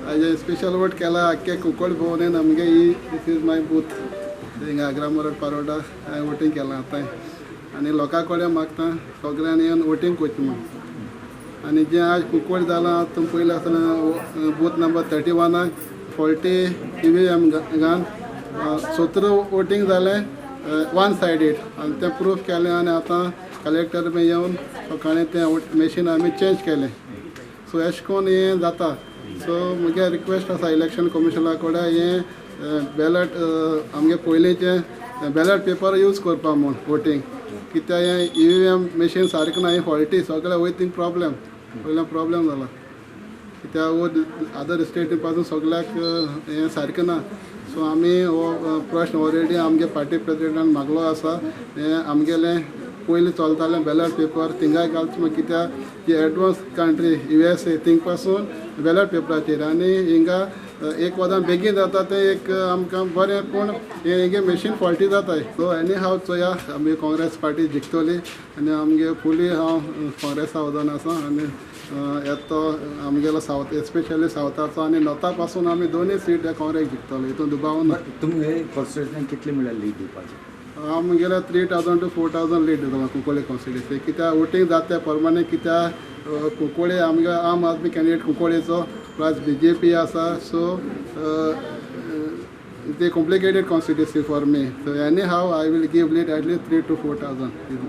हाजे special vote केला आख्खे कुंकळ भोंवडेन आमगे ही दीस इज माय बूथ थिंगा ग्रामर पारोडा हांवें वोटींग केलां आतां आनी लोकां कडेन मागता सगळ्यांनी येवन वोटींग करचें म्हूण आनी जें आज कुंकळ जालां तुमी पयलें आसतना बूथ नंबर 31 40 EVM घालन 17 वोटींग जालें वन सायडीड आनी तें प्रूफ केलें आनी आतां कलेक्टर बी येवन सकाळीं तें मशीन आमी चेंज केलें सो अशें करून हें जाता सो म्हगे रिक्वेस्ट आसा इलेक्शन कमिशना कडेन हें बॅलट आमगे पयलींचें बॅलट पेपर यूज करपा म्हूण वोटींग कित्याक हें EVM मशीन सारकें ना हें फॉल्टी सगळें वयतींग प्रॉब्लेम पयलें प्रॉब्लेम जाला कित्याक अदर स्टेटी पासून सगळ्याक हें सारकें ना सो आमी हो प्रश्न ऑलरेडी आमगे पार्टी प्रेसिडेंटान मागलो आसा हें आमगेलें पयलीं चलतालें बॅलट पेपर थिंगाय घालचें म्हण कित्याक जी एडवान्स कंट्री USA थिंग पासून बॅलट पेपराचेर आनी हिंगा एक वदां बेगीन जाता तें एक आमकां बरें पूण हेंगे मशीन फॉल्टी जाताय सो एनी हांव चोया आमी काँग्रेस पार्टी जिखतली आनी आमगे फुली हांव काँग्रेसा वचून आसा आनी येतो आमगेलो सावथ एस्पेशली सावथाचो आनी नॉर्था पासून आमी दोनूय सीट काँग्रेस जिखतले हितून दुबाव ना तुमगे कॉन्स्टिट्युएन्सीन कितले म्हळ्यार लीड दिवपाचें आमगेले 3000 to 4000 लीड दिता कुंकोळी कॉन्स्टिट्युएन्सी कित्याक वोटींग जाता परमाने कित्याक कुंकोळी आमगे आम आदमी कॅन्डिडेट कुंकोळीचो प्लस BJP आसा सो ते complicated constituency for me so anyhow I will give lead at least 3 to 4000